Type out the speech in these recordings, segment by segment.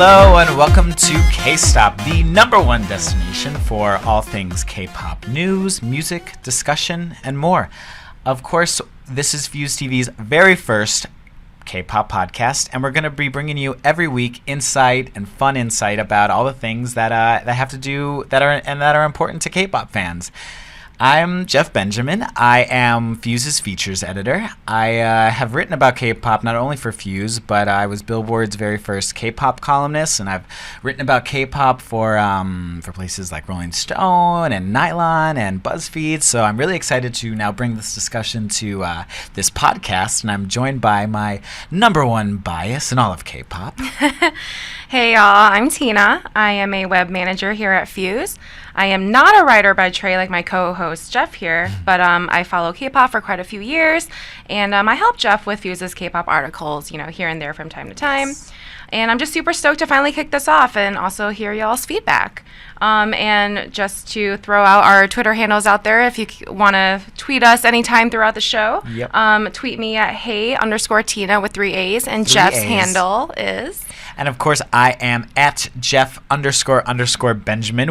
Hello and welcome to K-Stop, the #1 destination for all things K-pop news, music, discussion, and more. Of course, this is Fuse TV's very first K-pop podcast, and we're going to be bringing you every week insight and fun insight about all the things that have to do that are important to K-pop fans. I'm Jeff Benjamin. I am Fuse's features editor. I have written about K-pop not only for Fuse, but I was Billboard's very first K-pop columnist, and I've written about K-pop for places like Rolling Stone and Nylon and BuzzFeed. So I'm really excited to now bring this discussion to this podcast, and I'm joined by my #1 bias in all of K-pop. Hey y'all, I'm Tina. I am a web manager here at Fuse. I am not a writer by trade like my co-host Jeff here, but I follow K-pop for quite a few years, and I help Jeff with Fuse's K-pop articles, here and there from time to time. And I'm just super stoked to finally kick this off and also hear y'all's feedback. And just to throw out our Twitter handles out there, if you want to tweet us anytime throughout the show, tweet me at hey_Tina with 3 A's, and Jeff's handle is... And of course, I am at Jeff__Benjamin.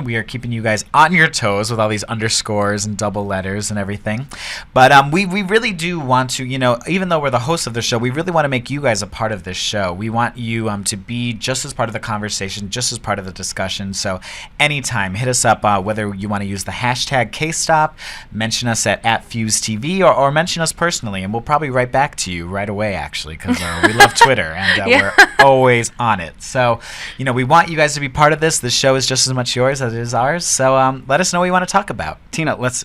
We are keeping you guys on your toes with all these underscores and double letters and everything. But we really do want to, even though we're the hosts of the show, we really want to make you guys a part of this show. We want you to be just as part of the conversation, just as part of the discussion. So anytime, hit us up, whether you want to use the hashtag KStop, mention us at FuseTV, or mention us personally, and we'll probably write back to you right away, actually, because we love Twitter, and we're always on it. So, we want you guys to be part of this. This show is just as much yours as it is ours. So let us know what you want to talk about. Tina, let's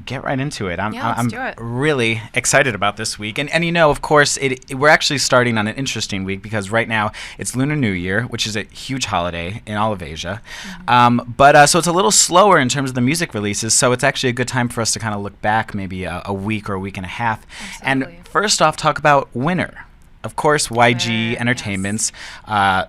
get right into it. I'm do it. Really excited about this week. And of course, we're actually starting on an interesting week because right now it's Lunar New Year, which is a huge holiday in all of Asia. Mm-hmm. So it's a little slower in terms of the music releases. So it's actually a good time for us to kind of look back maybe a week or a week and a half. Absolutely. And first off, talk about Winner. Of course, YG Entertainment's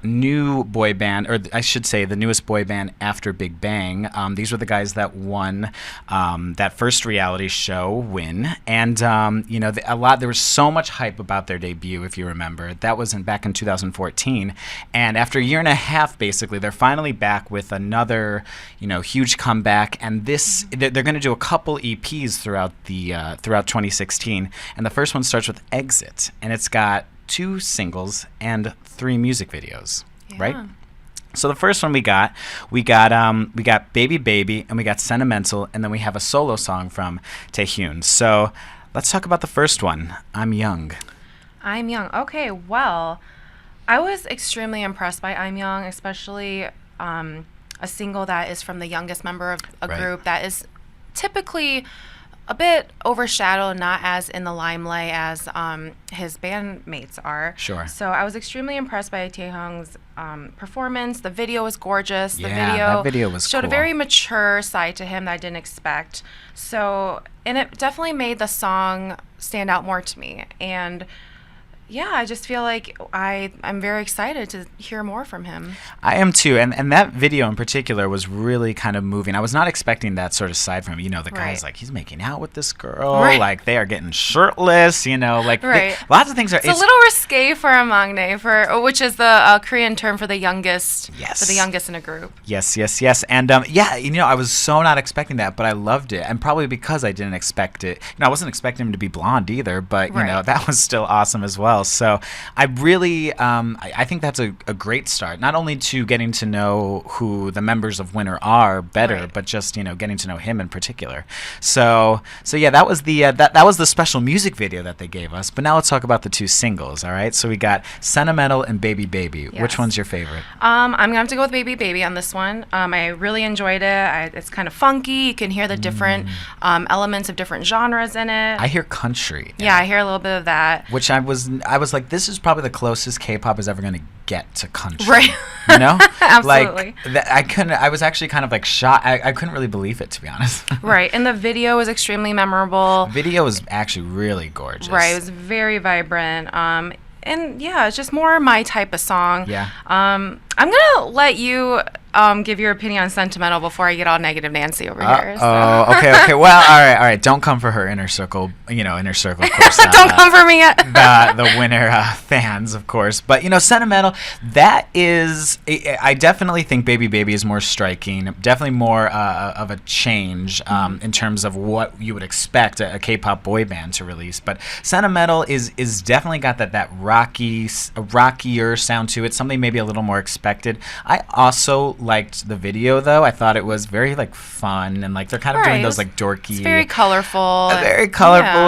new boy band, or I should say the newest boy band after Big Bang. These were the guys that won that first reality show, Win. And, there was so much hype about their debut, if you remember. That was back in 2014. And after a year and a half, basically, they're finally back with another, huge comeback. And they're going to do a couple EPs throughout 2016. And the first one starts with Exit. And it's got 2 singles and 3 music videos, right? So the first one we got Baby Baby, and we got Sentimental, and then we have a solo song from Taehyun. So let's talk about the first one, I'm Young. I'm Young. Okay, well, I was extremely impressed by I'm Young, especially a single that is from the youngest member of a group that is typically a bit overshadowed, not as in the limelight as his bandmates are. Sure. So I was extremely impressed by Taehyung's performance. The video was gorgeous. That video was showed cool. a very mature side to him that I didn't expect. So, and it definitely made the song stand out more to me. And yeah, I just feel like I'm very excited to hear more from him. I am too, and that video in particular was really kind of moving. I was not expecting that sort of side from him. The guy's like, he's making out with this girl, like they are getting shirtless, lots of things are... It's a little risque for a maknae, which is the Korean term for the youngest, for the youngest in a group. Yes, and I was so not expecting that, but I loved it, and probably because I didn't expect it. I wasn't expecting him to be blonde either, but that was still awesome as well. So I really, I think that's a great start, not only to getting to know who the members of Winner are better, but just, getting to know him in particular. So yeah, that was the special music video that they gave us. But now let's talk about the 2 singles, all right? So we got Sentimental and Baby Baby. Yes. Which one's your favorite? I'm going to have to go with Baby Baby on this one. I really enjoyed it. It's kind of funky. You can hear the different elements of different genres in it. I hear country. Yeah, I hear a little bit of that. Which I was like, this is probably the closest K-pop is ever going to get to country. Right. Absolutely. I was actually kind of like shocked. I couldn't really believe it, to be honest. Right. And the video was extremely memorable. The video was actually really gorgeous. Right. It was very vibrant. And yeah, it's just more my type of song. Yeah. I'm gonna let you give your opinion on Sentimental before I get all negative Nancy over here. So. Oh, okay. Well, all right. Don't come for her inner circle. Of course. Don't come for me yet. the winner fans, of course. But Sentimental. That is, I definitely think Baby Baby is more striking. Definitely more of a change in terms of what you would expect a K-pop boy band to release. But Sentimental is definitely got that rockier sound to it. Something maybe a little more expected. I also liked the video though. I thought it was very fun and they're kind of doing those dorky. It's very colorful.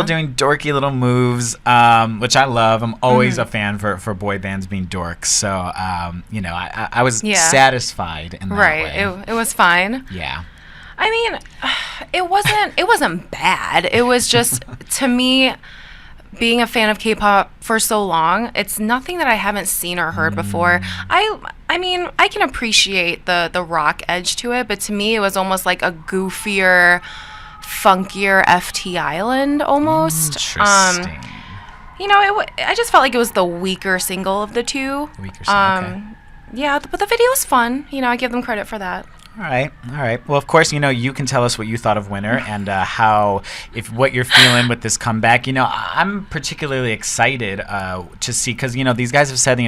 Doing dorky little moves, which I love. I'm always a fan for boy bands being dorks. So I was satisfied in that way. It was fine. Yeah. I mean, it wasn't bad. It was just to me, being a fan of K-pop for so long, it's nothing that I haven't seen or heard before. I mean, I can appreciate the rock edge to it, but to me, it was almost like a goofier, funkier FT Island almost. Interesting. I just felt like it was the weaker single of the two. Okay. Yeah, but the video was fun. I give them credit for that. All right. Well, of course, you can tell us what you thought of Winner and what you're feeling with this comeback. I'm particularly excited to see because these guys have said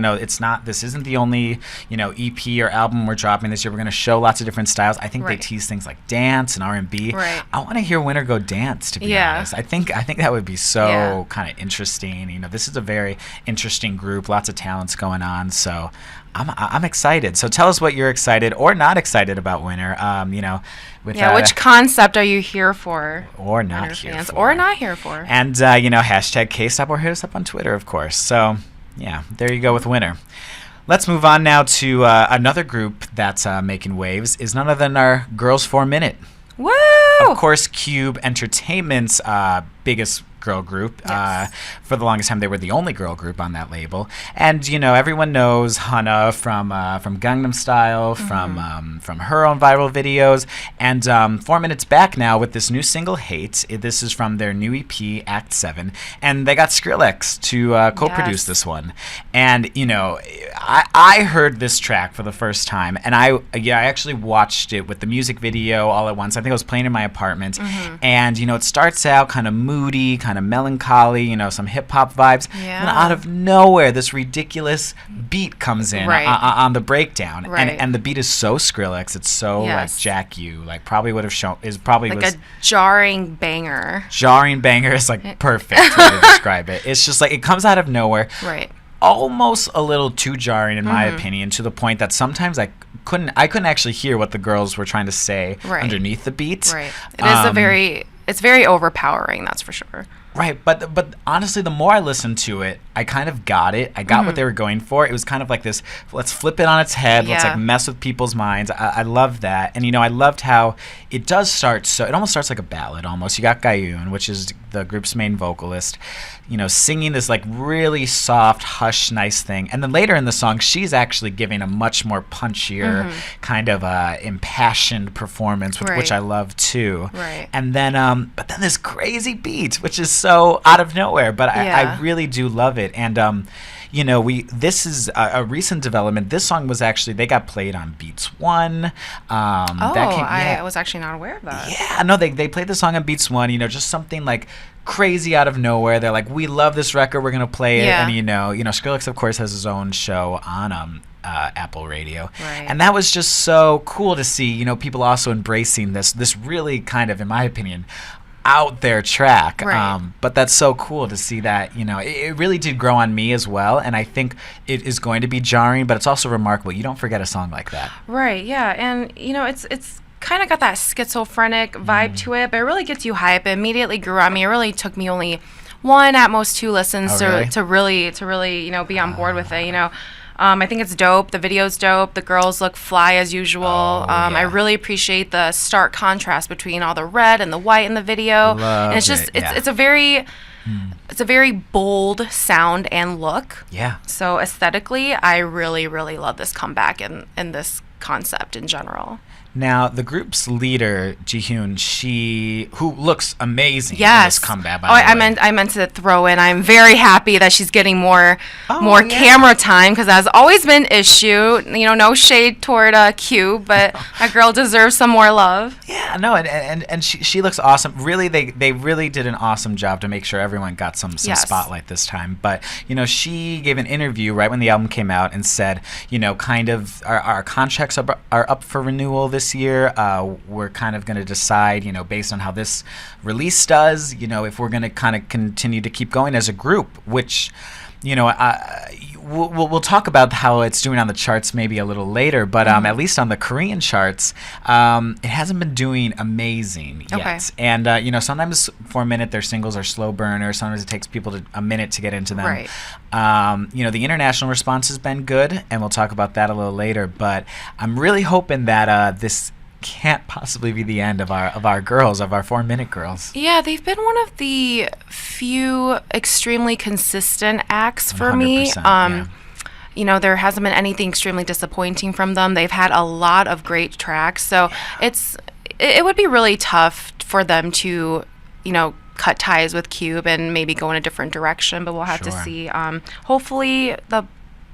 this isn't the only EP or album we're dropping this year. We're going to show lots of different styles. I think they tease things like dance and R&B. Right. I want to hear Winner go dance. To be honest, I think that would be so kind of interesting. This is a very interesting group. Lots of talents going on. So. I'm excited. So tell us what you're excited or not excited about Winner. Which concept are you here for? Or not here for. Or not here for. And, hashtag K-Stop or hit us up on Twitter, of course. So, yeah, there you go with Winner. Let's move on now to another group that's making waves is none other than our girls 4Minute. Woo! Of course, Cube Entertainment's biggest girl group. Yes. For the longest time, they were the only girl group on that label. And everyone knows Hana from Gangnam Style, from her own viral videos. And 4Minute's back now with this new single, Hate. This is from their new EP, Act 7. And they got Skrillex to co-produce this one. And I heard this track for the first time, and I actually watched it with the music video all at once. I think I was playing in my apartment, and it starts out kind of moody, kind of melancholy, some hip hop vibes. Yeah. And out of nowhere, this ridiculous beat comes in on the breakdown, and the beat is so Skrillex. It's so Jack U. Probably would have shown is probably was a jarring banger. Jarring banger is perfect way to describe it. It's just it comes out of nowhere. Right. Almost a little too jarring in my opinion, to the point that sometimes I couldn't actually hear what the girls were trying to say underneath the beat. Right. It's very overpowering, that's for sure. Right, but honestly, the more I listened to it, I kind of got it. I got what they were going for. It was kind of like this, let's flip it on its head. Yeah. Let's mess with people's minds. I loved that. And, I loved how it does start, so it almost starts like a ballad almost. You got Gayun, which is the group's main vocalist, singing this really soft, hush, nice thing. And then later in the song, she's actually giving a much more punchier kind of impassioned performance, which I love too. Right. And then, but then this crazy beat, which is so out of nowhere, but I really do love it. And this is a recent development. This song was actually, they got played on Beats One. I was actually not aware of that. Yeah, no, they played the song on Beats One. Just something crazy out of nowhere. They're like, we love this record, we're gonna play it. And Skrillex of course has his own show on Apple Radio. Right. And that was just so cool to see. People also embracing this really kind of, in my opinion, out there track. But that's so cool to see that, it really did grow on me as well. And I think it is going to be jarring, but it's also remarkable. You don't forget a song like that. Right, yeah. And, it's kind of got that schizophrenic vibe to it, but it really gets you hype. It immediately grew on me. It really took me only one, at most two listens to really, be on board with it, I think it's dope. The video's dope. The girls look fly as usual. I really appreciate the stark contrast between all the red and the white in the video. And it's just it's a very bold sound and look. Yeah. So aesthetically, I really, really love this comeback and this concept in general. Now, the group's leader, Jihyun, who looks amazing in Yes. this comeback, by Oh, the way. I meant to throw in. I'm very happy that she's getting more Yeah. camera time because that's always been an issue. You know, no shade toward Q, but that girl deserves some more love. Yeah, no, and she looks awesome. Really, they really did an awesome job to make sure everyone got some Yes. spotlight this time. But, you know, she gave an interview right when the album came out and said, you know, kind of our contracts are up for renewal this year. We're kind of going to decide, you know, based on how this release does, you know, if we're going to kind of continue to keep going as a group, which, you know, we'll talk about how it's doing on the charts maybe a little later, but at least on the Korean charts, it hasn't been doing amazing yet. Okay. And, you know, sometimes 4Minute, their singles are slow burners. Sometimes it takes people a minute to get into them. Right. You know, the international response has been good, and we'll talk about that a little later, but I'm really hoping that this can't possibly be the end of our 4Minute girls. Yeah, they've been one of the few extremely consistent acts for me. 100%, yeah. You know, there hasn't been anything extremely disappointing from them. They've had a lot of great tracks, so it would be really tough for them to, you know, cut ties with Cube and maybe go in a different direction, but we'll have to Sure. see. Hopefully the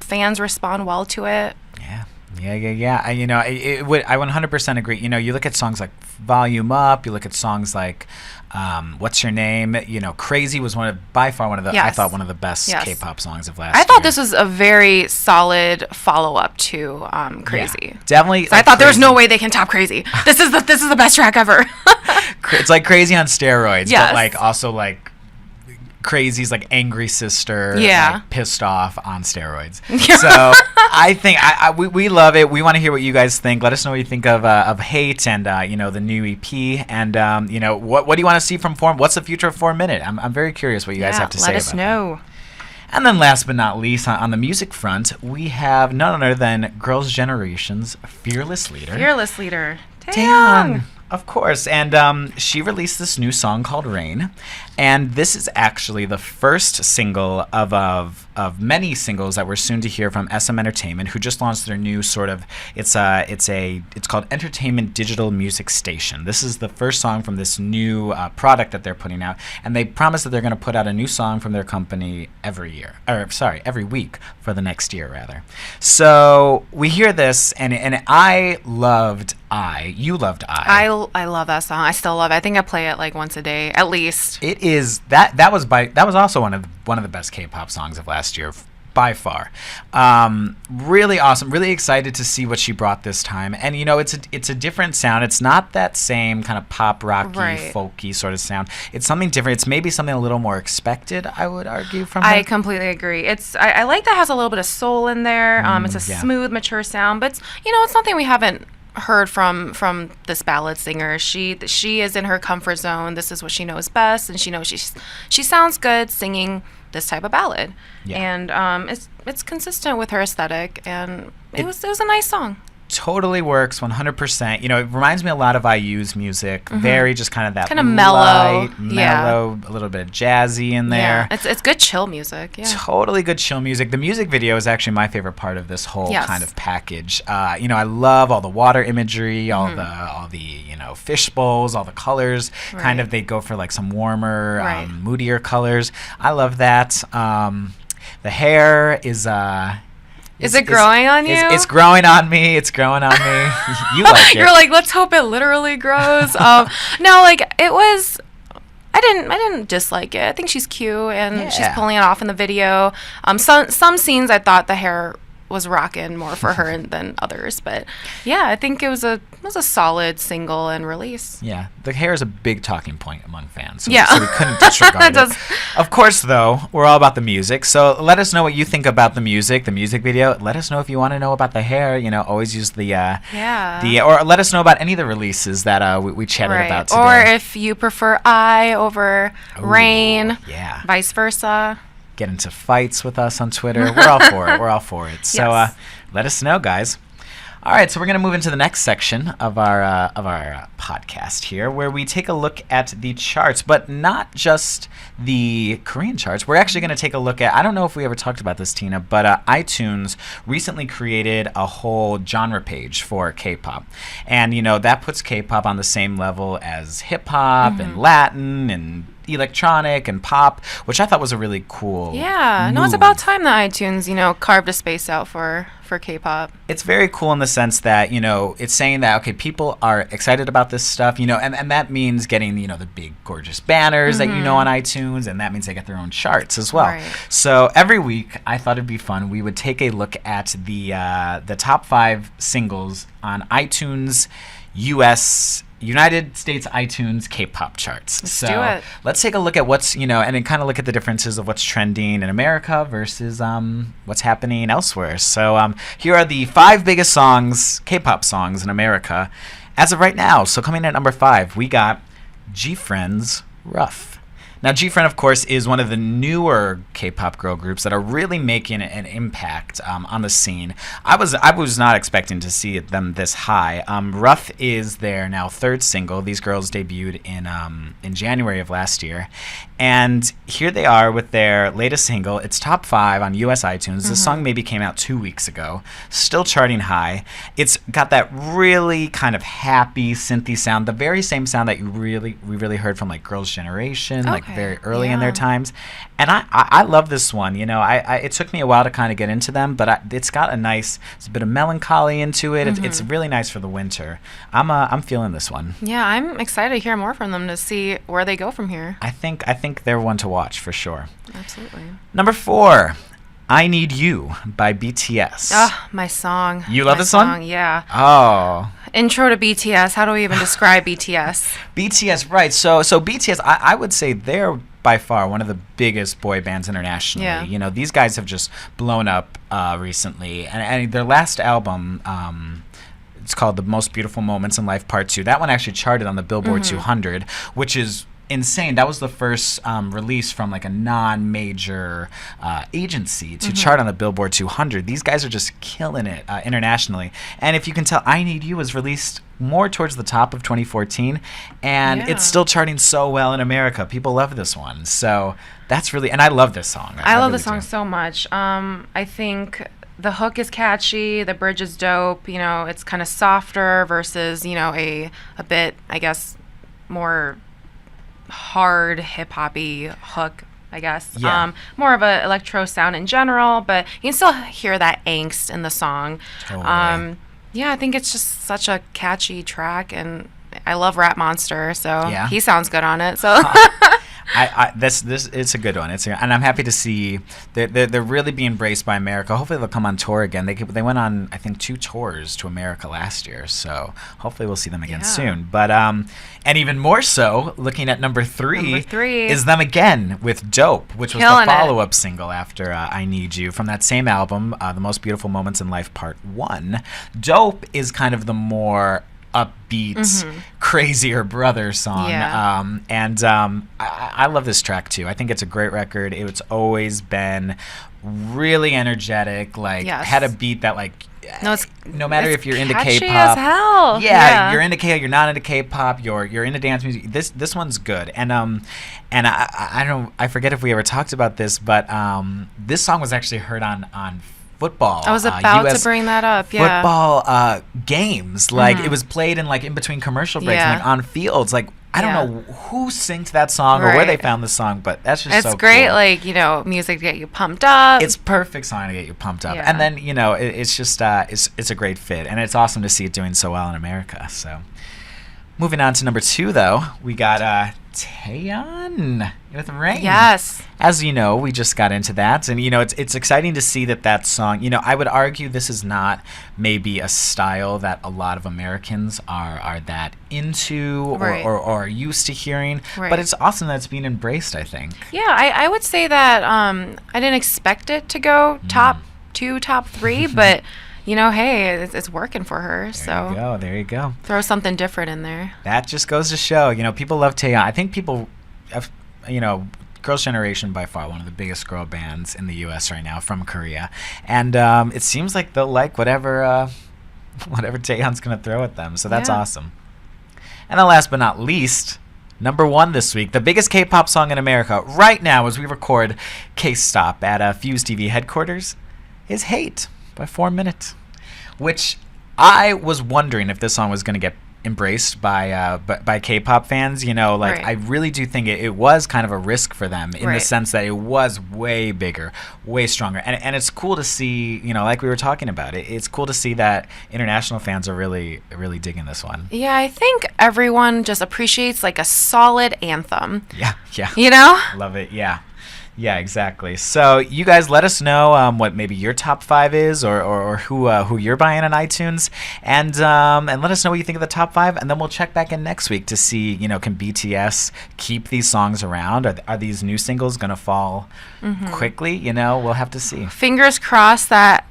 fans respond well to it. Yeah. You know, I 100% agree. You know, you look at songs like Volume Up, you look at songs like What's Your Name? You know, Crazy was by far one of the, I Yes. thought, one of the best Yes. K-pop songs of last year. I thought this was a very solid follow-up to Crazy. Yeah, definitely. So I thought there was no way they can top Crazy. This is the best track ever. It's like Crazy on steroids, Yes. but like also like Crazy's like angry sister, Yeah. like pissed off on steroids. So I think we love it. We want to hear what you guys think. Let us know what you think of Hate and you know, the new EP, and you know, what do you want to see from What's the future of 4Minute? I'm very curious what you guys have to say. Let us about know. that. And then last but not least, on the music front, we have none other than Girls' Generation's fearless leader, Taeyang. Of course, and she released this new song called Rain, and this is actually the first single of many singles that we're soon to hear from SM Entertainment, who just launched their new sort of, it's called Entertainment Digital Music Station. This is the first song from this new product that they're putting out, and they promise that they're going to put out a new song from their company every week for the next year, rather. So we hear this, and you loved I. I love that song. I still love it. I think I play it like once a day at least. It is that was also one of the best K-pop songs of last year by far. Really awesome. Really excited to see what she brought this time. And you know, it's a different sound. It's not that same kind of pop rocky, Right. folky sort of sound. It's something different. It's maybe something a little more expected, I would argue, from her. I completely agree. I like that it has a little bit of soul in there. It's a yeah. smooth, mature sound, but it's something we haven't heard from this ballad singer. She is in her comfort zone. This is what she knows best, and she knows she sounds good singing this type of ballad. Yeah. And it's consistent with her aesthetic, and it was a nice song. Totally works 100%. You know, it reminds me a lot of IU's music. Very just kind of that Kinda mellow. light, Yeah. mellow, a little bit of jazzy in there. Yeah, it's good chill music. Yeah. Totally good chill music. The music video is actually my favorite part of this whole Yes. kind of package. You know, I love all the water imagery, all the you know, fish bowls, all the colors. Kind Right. of they go for like some warmer, Right. moodier colors. I love that. The hair is. Is it growing on you? It's growing on me. It's growing on me. You like it. You're like, let's hope it literally grows. No, like it was. I didn't dislike it. I think she's cute and she's Yeah. pulling it off in the video. Some scenes I thought the hair was rocking more for her than others, but yeah, I think it was a solid single and release. Yeah, the hair is a big talking point among fans. So, Yeah. so we couldn't disregard It does. it. Of course, though, we're all about the music. So let us know what you think about the music video. Let us know if you want to know about the hair. You know, always use or let us know about any of the releases that we chatted about today. Or if you prefer I over Rain, yeah. vice versa. Get into fights with us on Twitter. We're all for it. We're all for it. So Yes. let us know, guys. All right, so we're going to move into the next section of our podcast here, where we take a look at the charts, but not just the Korean charts. We're actually going to take a look at, I don't know if we ever talked about this, Tina, but iTunes recently created a whole genre page for K-pop. And, that puts K-pop on the same level as hip-hop and Latin and electronic and pop, which I thought was a really cool No, it's about time that iTunes, carved a space out for K-pop. It's very cool in the sense that, it's saying that, okay, people are excited about this stuff, and that means getting, the big, gorgeous banners that on iTunes, and that means they get their own charts as well. Right. So every week, I thought it'd be fun. We would take a look at the top 5 singles on iTunes United States iTunes K-pop charts. Let's do it. Let's take a look at what's, and then kind of look at the differences of what's trending in America versus what's happening elsewhere. So here are the 5 biggest songs, K-pop songs in America as of right now. So coming in at number 5, we got G-Friend's Rough. Now, G-Friend, of course, is one of the newer K-pop girl groups that are really making an impact on the scene. I was not expecting to see them this high. Rough is their now 3rd single. These girls debuted in January of last year. And here they are with their latest single. It's top 5 on US iTunes. The song maybe came out 2 weeks ago. Still charting high. It's got that really kind of happy synthy sound, the very same sound that we really heard from like Girls' Generation, like very early in their times. And I love this one. It took me a while to kind of get into them, but it's got it's a bit of melancholy into it. It's really nice for the winter. I'm feeling this one. Yeah, I'm excited to hear more from them to see where they go from here. I think they're one to watch for sure. Absolutely. Number 4, I Need You by BTS. Oh, my song. You love this song? Yeah. Oh. Intro to BTS. How do we even describe BTS? BTS, right. So BTS, I would say they're by far one of the biggest boy bands internationally. Yeah. These guys have just blown up recently. And their last album, it's called The Most Beautiful Moments in Life Part 2. That one actually charted on the Billboard 200, which is insane. That was the first release from like a non-major agency to chart on the Billboard 200. These guys are just killing it internationally. And if you can tell, I Need You was released more towards the top of 2014, and it's still charting so well in America. People love this one. So that's really, and I love this song. I love really this song so much. I think the hook is catchy, the bridge is dope. It's kind of softer versus, a bit, I guess, more hard hip-hoppy hook, I guess. Yeah. More of a electro sound in general, but you can still hear that angst in the song. Totally. Yeah, I think it's just such a catchy track, and I love Rap Monster, so he sounds good on it. So this it's a good one. And I'm happy to see they're really being embraced by America. Hopefully they'll come on tour again. They went on, I think, 2 tours to America last year, so hopefully we'll see them again soon. But and even more so, looking at number 3 is them again with Dope, which was the follow-up single after I Need You from that same album, The Most Beautiful Moments in Life Part 1. Dope is kind of the more upbeat, crazier brother song. I love this track too. I think it's a great record. It's always been really energetic, had a beat that no matter if you're into K-pop, as hell. You're into K-pop, you're not into K-pop, you're into dance music. This one's good. And I forget if we ever talked about this, but this song was actually heard on football. I was about to bring that up. Football games. It was played in between commercial breaks, on fields. I don't know who synced that song or where they found the song, but that's just so great. Cool. Music to get you pumped up. It's perfect song to get you pumped up, and then it's just it's a great fit, and it's awesome to see it doing so well in America. So, moving on to number 2, though, we got Taeyeon with Rain. Yes. As you know, we just got into that, and it's exciting to see that song. I would argue this is not maybe a style that a lot of Americans are that into or are used to hearing, but it's awesome that it's being embraced, I think. Yeah, I would say that I didn't expect it to go top 2, top 3, but hey, it's working for her. There you go. Throw something different in there. That just goes to show, people love Taeyeon. I think people, Girls' Generation by far one of the biggest girl bands in the U.S. right now from Korea, and it seems like they'll like whatever whatever Taeyeon's going to throw at them. So that's Yeah. awesome. And then last but not least, number 1 this week, the biggest K-pop song in America right now as we record Case Stop at Fuse TV headquarters is Hate by 4Minute, which I was wondering if this song was going to get embraced by K-pop fans. Right. I really do think it was kind of a risk for them in the Right. sense that it was way bigger, way stronger, and it's cool to see, like we were talking about it's cool to see that international fans are really digging this one. Yeah, I think everyone just appreciates like a solid anthem. Yeah. Love it. Yeah, exactly. So you guys let us know what maybe your top 5 is, or who you're buying on iTunes, and let us know what you think of the top 5, and then we'll check back in next week to see, can BTS keep these songs around? Are these new singles gonna fall quickly? We'll have to see. Fingers crossed that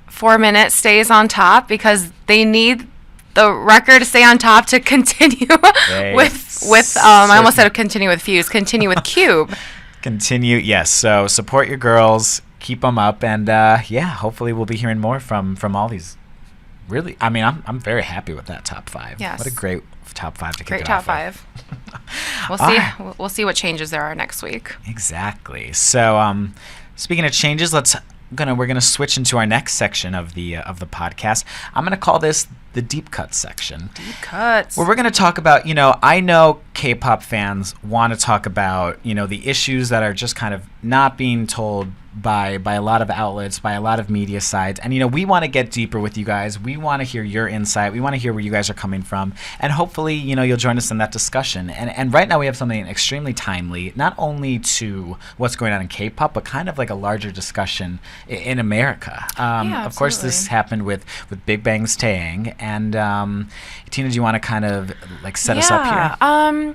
4Minute stays on top, because they need the record to stay on top to continue with I almost said continue with Fuse, continue with Cube. Continue, yes. So support your girls, keep them up, and hopefully we'll be hearing more from all these. Really, I mean, I'm very happy with that top 5. Yes. What a great top 5 to kick Great it top off with. 5. We'll see. We'll see what changes there are next week. Exactly. So, speaking of changes, we're gonna switch into our next section of the podcast. I'm gonna call this the deep cut section. Deep cuts. Where we're going to talk about, I know K-pop fans want to talk about, the issues that are just kind of not being told by a lot of outlets, by a lot of media sites. And, we want to get deeper with you guys. We want to hear your insight. We want to hear where you guys are coming from. And hopefully, you'll join us in that discussion. And right now we have something extremely timely, not only to what's going on in K-pop, but kind of like a larger discussion in America. Of course, this happened with BIGBANG's Taeyang. And Tina, do you want to kind of set us up here?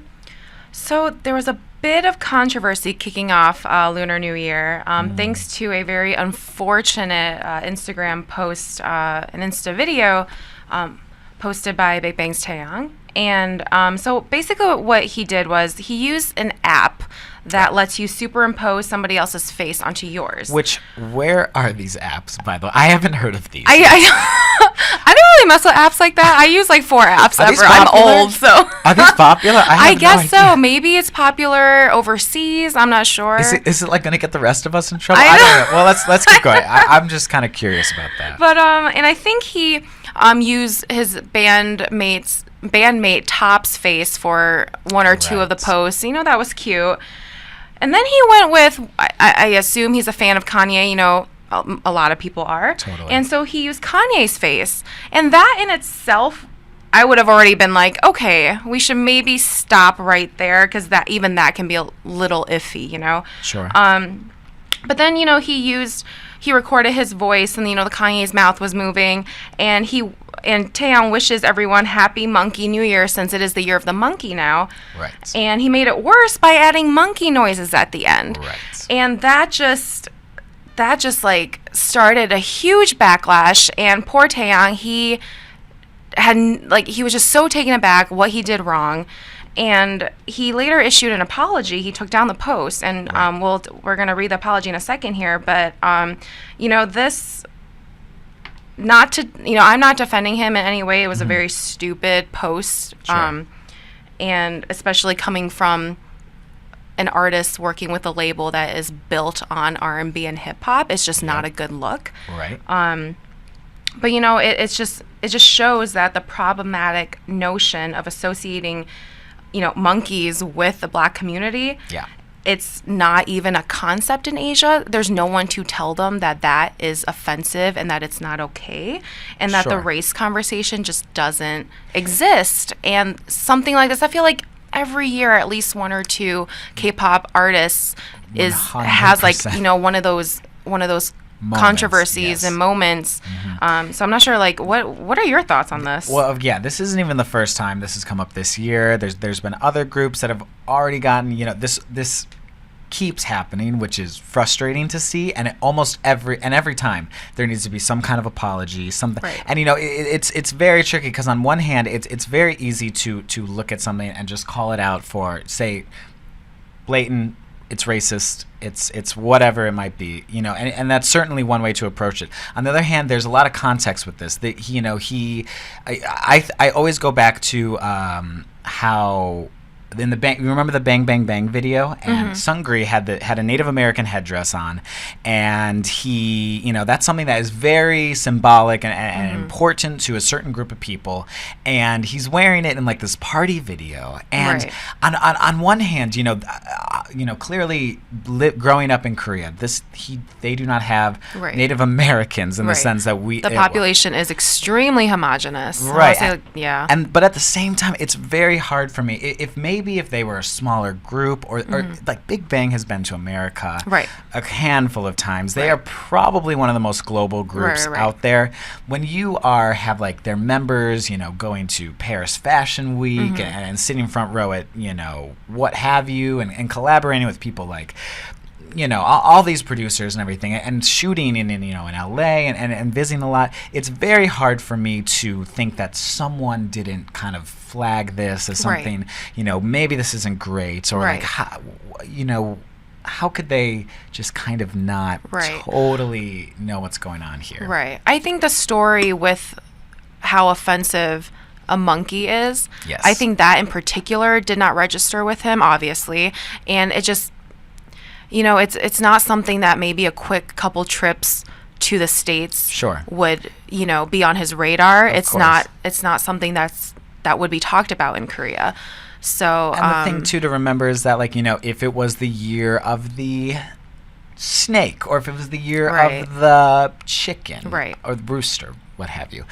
So there was a bit of controversy kicking off Lunar New Year, thanks to a very unfortunate Instagram post, an Insta video posted by BIGBANG's Taeyang. And so basically what he did was he used an app that lets you superimpose somebody else's face onto yours. Where are these apps, by the way? I haven't heard of these. I don't really mess with apps like that. I use like 4 apps Are these ever. I'm popular? old, so. Are these popular? I guess so. Maybe it's popular overseas. I'm not sure. Is it like going to get the rest of us in trouble? I don't know. Well, let's keep going. I'm just kind of curious about that. But and I think he used his bandmate Top's face for 1 or 2 of the posts. That was cute. And then he went with, I assume he's a fan of Kanye, a lot of people are. Totally. And so he used Kanye's face. And that in itself, I would have already been like, okay, we should maybe stop right there, because that can be a little iffy, Sure. But then, he recorded his voice, and, the Kanye's mouth was moving, and Taeyang wishes everyone happy Monkey New Year, since it is the year of the monkey now. Right. And he made it worse by adding monkey noises at the end. Right. And that just started a huge backlash. And poor Taeyang, he was just so taken aback what he did wrong. And he later issued an apology. He took down the post, and we're going to read the apology in a second here. But this, I'm not defending him in any way. It was a very stupid post, Sure. And especially coming from an artist working with a label that is built on R&B and hip hop. It's just not a good look. Right. But it just shows that the problematic notion of associating monkeys with the Black community. Yeah. It's not even a concept in Asia. There's no one to tell them that is offensive and that it's not okay, and that the race conversation just doesn't exist. And something like this, I feel like every year at least 1 or 2 K-pop artists has one of those moments, controversies and moments. So I'm not sure, what are your thoughts on this? Well, yeah, this isn't even the first time this has come up this year. There's been other groups that have already gotten, this keeps happening, which is frustrating to see, and every time there needs to be some kind of apology, something. Right. And it's very tricky, because on one hand it's very easy to look at something and just call it out for, say, blatant it's racist, it's whatever it might be, you know, and that's certainly one way to approach it. On the other hand, there's a lot of context with this. That I always go back to how. In the you remember the Bang Bang Bang video, and Sungri had a Native American headdress on, and he, you know, that's something that is very symbolic and important to a certain group of people, and he's wearing it in like this party video. And on one hand, you know, clearly growing up in Korea, they do not have Native Americans in the sense that the population is extremely homogenous, right? Yeah, but at the same time, it's very hard for me if they were a smaller group, or like Big Bang has been to America a handful of times. They are probably one of the most global groups out there. When you have like their members, you know, going to Paris Fashion Week and sitting front row at, you know, what have you, and collaborating with people like, you know, all these producers and everything, and shooting in LA and visiting a lot, it's very hard for me to think that someone didn't kind of flag this as something, you know, maybe this isn't great, or like, how, you know, how could they just kind of not totally know what's going on here? Right. I think the story with how offensive a monkey is, I think that in particular did not register with him, obviously, and it just, you know, it's not something that maybe a quick couple trips to the States would, you know, be on his radar. It's not something that would be talked about in Korea. So and the thing too to remember is that, like, you know, if it was the year of the snake, or if it was the year of the chicken, or the rooster, what have you,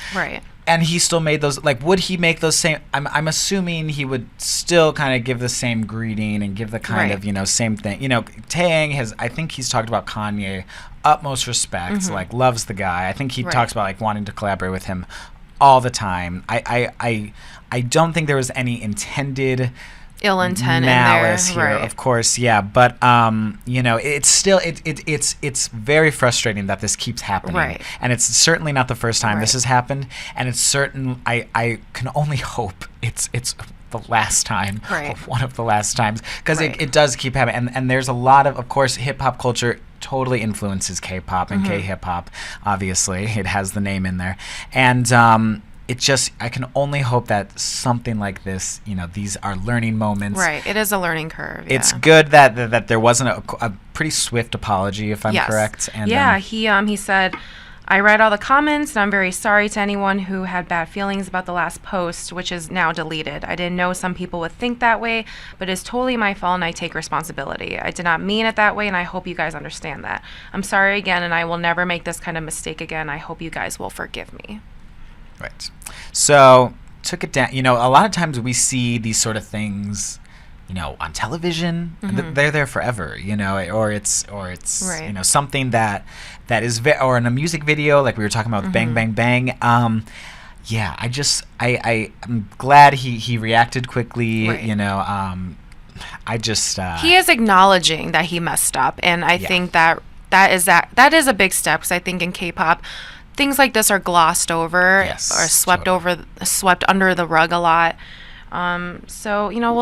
and he still made those, like, would he make those same, I'm assuming he would still kind of give the same greeting and give the kind of, you know, same thing. You know, Taeyang I think he's talked about Kanye utmost respect, like, loves the guy. I think he talks about, like, wanting to collaborate with him all the time. I don't think there was any intended ill intent malice in there, here, of course, but you know, it's still it's very frustrating that this keeps happening, and it's certainly not the first time this has happened, and it's certain I can only hope it's the last time, or one of the last times, because it does keep happening, and there's a lot of course, hip hop culture totally influences K-pop and K-hip hop. Obviously, it has the name in there, and I can only hope that something like this, you know, these are learning moments. Right. It is a learning curve. Yeah. It's good that there wasn't a pretty swift apology, if I'm correct. And he said, I read all the comments, and I'm very sorry to anyone who had bad feelings about the last post, which is now deleted. I didn't know some people would think that way, but it's totally my fault, and I take responsibility. I did not mean it that way, and I hope you guys understand that. I'm sorry again, and I will never make this kind of mistake again. I hope you guys will forgive me. Right. So, took it down. You know, a lot of times we see these sort of things, you know, on television. And they're there forever, you know, or it's you know, something that is or in a music video, like we were talking about with Bang Bang Bang. Yeah, I'm glad he reacted quickly. You know, he is acknowledging that he messed up, and I think that is a big step, because I think in K-pop, things like this are glossed over, or swept under the rug a lot. So, you know,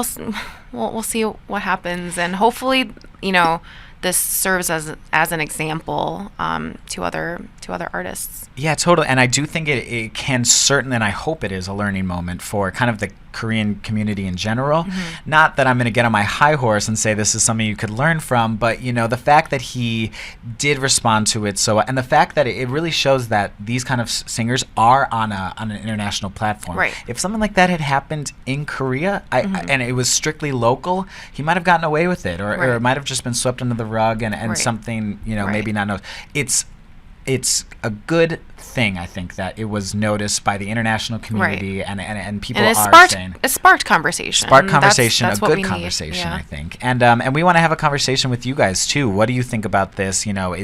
we'll see what happens, and hopefully, you know, this serves as an example to other artists. Yeah, totally. And I do think it can certainly, and I hope it is a learning moment for kind of the Korean community in general. Not that I'm going to get on my high horse and say this is something you could learn from, but, you know, the fact that he did respond to it, and the fact that it really shows that these kind of singers are on an international platform. If something like that had happened in Korea, and it was strictly local, he might have gotten away with it, or it might have just been swept under the rug, and something, you know, maybe not noticed. It's a good thing, I think, that it was noticed by the international community, and people saying it sparked conversation. That's a good conversation, I think. And we want to have a conversation with you guys too. What do you think about this? You know,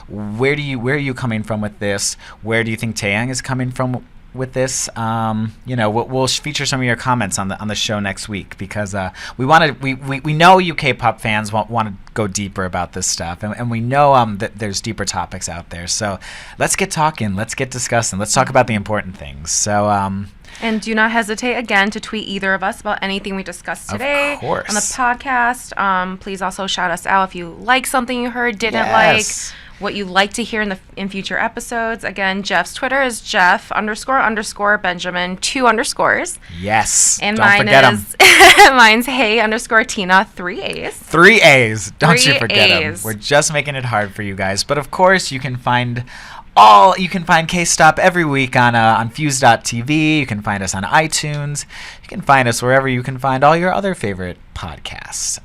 where are you coming from with this? Where do you think Taeyang is coming from with this, we'll feature some of your comments on the show next week, because we know you K-pop fans want to go deeper about this stuff, and we know that there's deeper topics out there. So let's get talking, let's get discussing, let's talk about the important things. So and do not hesitate, again, to tweet either of us about anything we discussed today on the podcast. Please also shout us out if you like something you heard, didn't like, what you'd like to hear in future episodes. Again, Jeff's Twitter is Jeff__Benjamin, 2 underscores. Yes. And don't mine forget is mine's Hey_Tina, 3 A's. 3 A's. Don't you forget them. A's. We're just making it hard for you guys. But of course, you can find K-Stop every week on Fuse.tv. You can find us on iTunes. You can find us wherever you can find all your other favorite podcasts.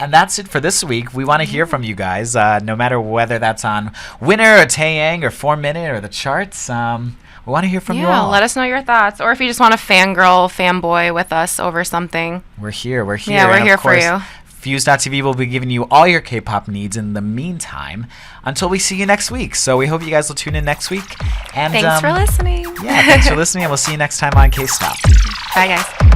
And that's it for this week. We want to hear from you guys, no matter whether that's on Winner or Taeyang or 4Minute or the charts. We want to hear from you all. Yeah, let us know your thoughts. Or if you just want to fanboy with us over something. We're here. Yeah, we're here for you. Fuse.tv will be giving you all your K-pop needs in the meantime until we see you next week. So we hope you guys will tune in next week. And thanks for listening. Yeah, thanks for listening, and we'll see you next time on K-Stop. Bye, guys.